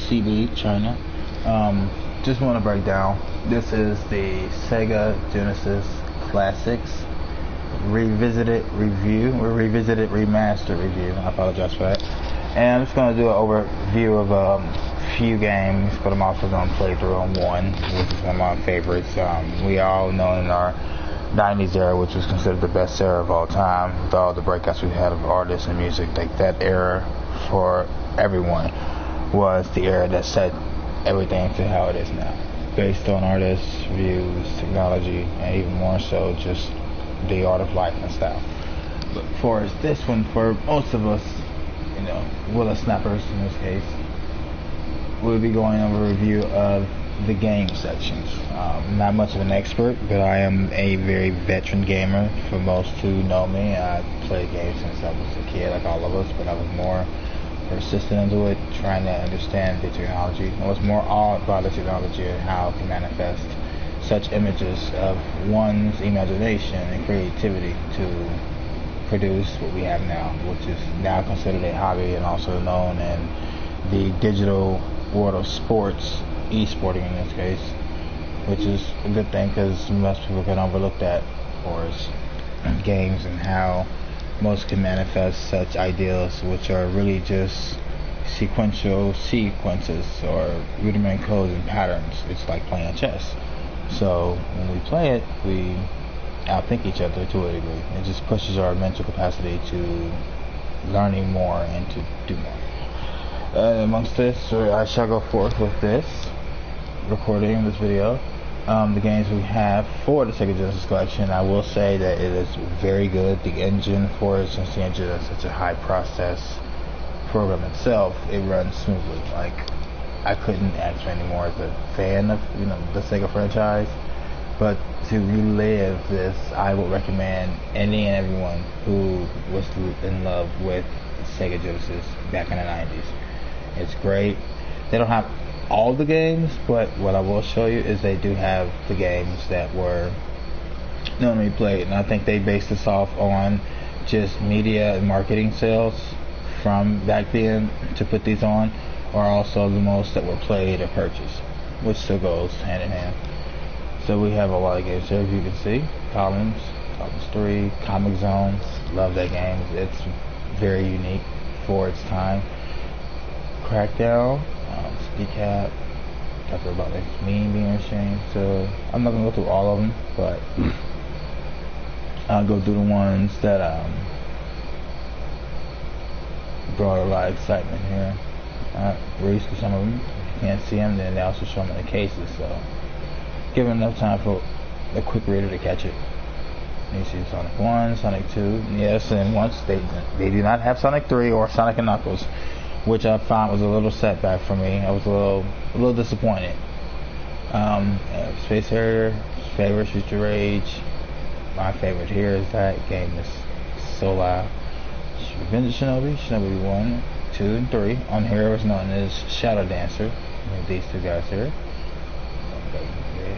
CB China. Just want to break down. This is the Sega Genesis Classics Revisited Review, or Revisited Remastered Review. I apologize for that. And I'm just going to do an overview of a few games, but I'm also going to play through on one, which is one of my favorites. We all know in our 90s era, which was considered the best era of all time, with all the breakouts we had of artists and music, like that era for everyone was the era that set everything to how it is now, based on artists, views, technology, and even more so just the art of life and style. But for this one, for most of us, you know, Willis Snappers in this case, we'll be going over a review of the game sections. Not much of an expert, but I am a very veteran gamer. For most who know me, I played games since I was a kid, like all of us, but I was more persistent into it, trying to understand the technology. I was more awed by the technology and how it can manifest such images of one's imagination and creativity to produce what we have now, which is now considered a hobby and also known in the digital world of sports, e-sporting in this case, which is a good thing because most people can overlook that for games and how most can manifest such ideals, which are really just sequential sequences or rudiment codes and patterns. It's like playing chess. So when we play it, we outthink each other to a degree. It just pushes our mental capacity to learning more and to do more. Amongst this, I shall go forth with this recording, this video. The games we have for the Sega Genesis collection, I will say that it is very good. The engine for it, since the engine is such a high process program itself, it runs smoothly. Like, I couldn't ask for any more as a fan of, you know, the Sega franchise, but to relive this, I would recommend any and everyone who was in love with Sega Genesis back in the 90s. It's great. They don't have all the games, but what I will show you is they do have the games that were normally played, and I think they based this off on just media and marketing sales from back then to put these on, or also the most that were played or purchased, which still goes hand in hand. So we have a lot of games here, as you can see. Columns 3, Comic Zone, love that game. It's very unique for its time. Crackdown, Speedcap, talk about like Mean Being Ashamed. So I'm not gonna go through all of them, but I'll go through the ones that brought a lot of excitement here. Released to some of them. You can't see them, then they also show them in the cases. So give enough time for a quick reader to catch it. You see Sonic 1, Sonic 2, yes, and once they do not have Sonic 3 or Sonic and Knuckles, which I found was a little setback for me. I was a little disappointed. Space Harrier, favorite, Future Rage. My favorite here is that game is so loud. Revenge of Shinobi, Shinobi 1, 2, and 3. On here is known as Shadow Dancer. We have these two guys here.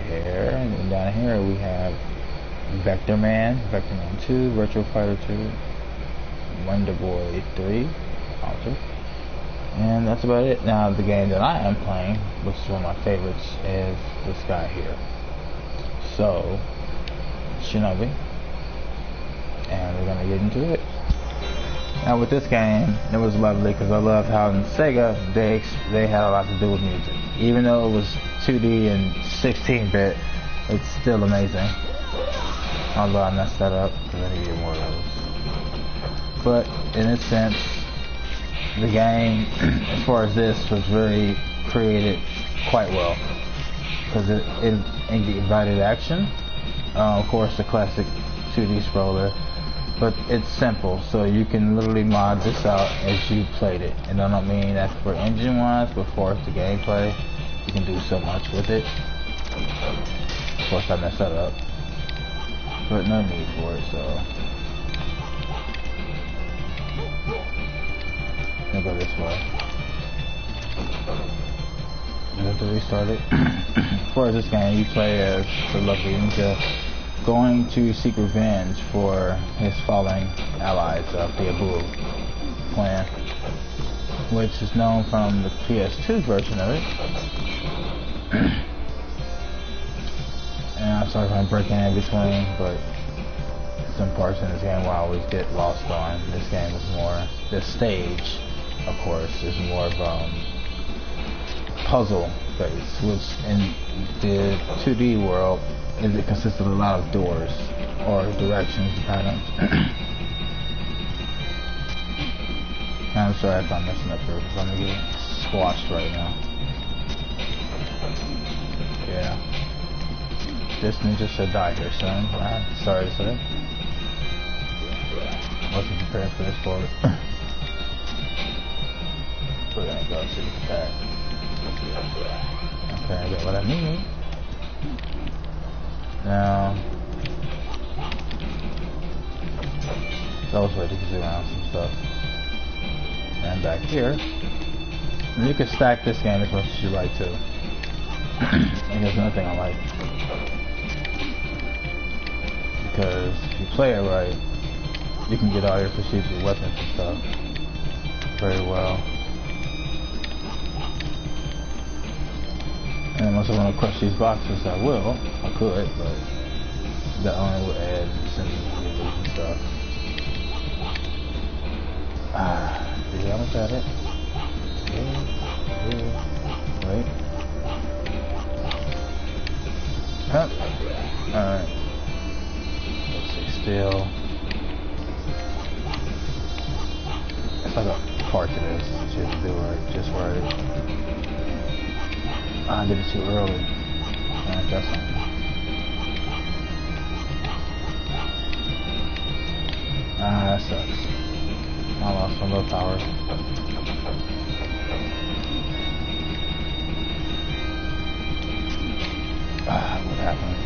Here, and then down here we have Vector Man 2, Virtual Fighter 2, Wonder Boy 3, Alter. And that's about it. Now the game that I am playing, which is one of my favorites, is this guy here. So, Shinobi. And we're gonna get into it. Now with this game, it was lovely because I love how in Sega they had a lot to do with music. Even though it was 2D and 16-bit, it's still amazing. Although I messed that up because I need to get more of those. But in a sense, the game, as far as this, was very created quite well because it invited action. Of course, the classic 2D scroller, but it's simple, so you can literally mod this out as you played it. And I don't mean that for engine-wise, but for the gameplay, you can do so much with it. Of course, I messed that up, but no need for it. So I'll go this way. I have to restart it. As far as this game, you play as the lucky ninja going to seek revenge for his fallen allies of the Abu clan. which is known from the PS2 version of it. And I'm sorry if I'm breaking in between, but some parts in this game where I always get lost on. This game is more, the stage, of course, is more of puzzle based, which in the 2D world it consists of a lot of doors or directions and patterns. I'm sorry if I'm messing up here because I'm gonna get squashed right now. Yeah. This ninja should die here soon. I'm sorry to say. Wasn't prepared for this part. We're gonna go see the pack. Okay, I got what I need. Now, so I was ready to zoom around some stuff. And back here, and you can stack this game as much as you like to. And there's another thing I like. Because if you play it right, you can get all your procedural weapons and stuff very well. And once I want to crush these boxes, I will. I could, but that only would add some and stuff. See, I'm at it. Wait. Huh. Alright. Let's see, still. It's like a part to this that you have to do right, just right. I did it too early. Alright, that's something. That sucks. I lost some willpower. What happened?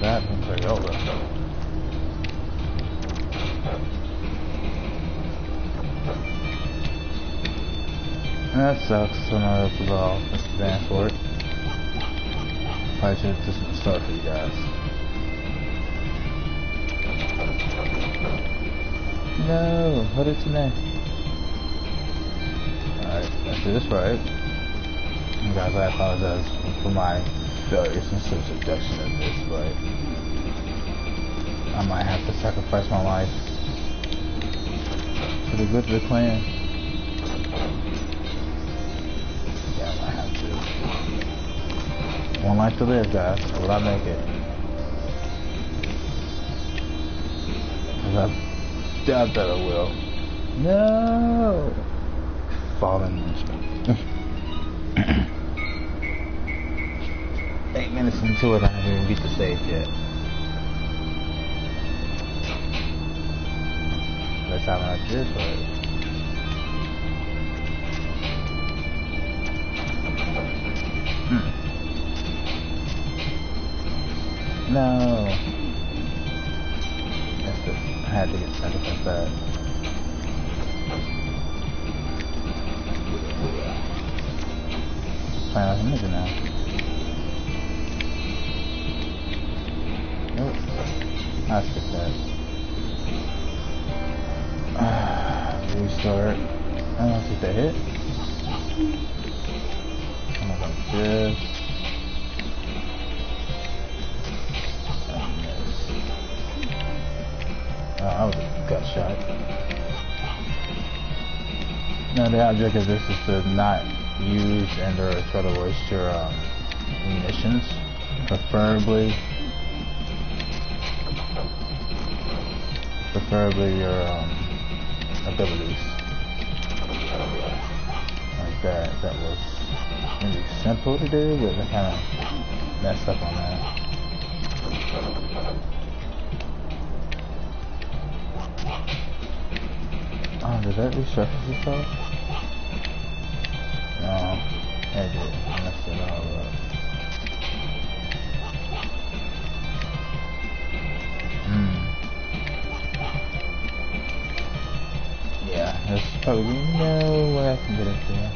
That and Crayola. That sucks. So now I have to go off. Let's advance for it. Probably should have just start for you guys. No, what is your name? Alright, let's do this right. And guys, I apologize for my failures in subduction of this, but I might have to sacrifice my life for the good of the clan. Yeah, I might have to. One life to live, guys. Will I make it? Because I doubt that I will. No! Fallen. 8 minutes into it, I haven't even beat the stage yet. Let's have an idea for it. No. That's it. I had to get sacrificed that. Playing like a ninja now. Nope. I'll skip that. Restart. I don't see if that hit. I'm gonna go this. That was a gut shot. Now the object of this is to not use and or try to waste your munitions, preferably your abilities. Like that. That was maybe simple to do, but I kind of messed up on that. Oh, did that resurface itself? No, it did. I messed it all up. Yeah, there's probably no way I can get it there.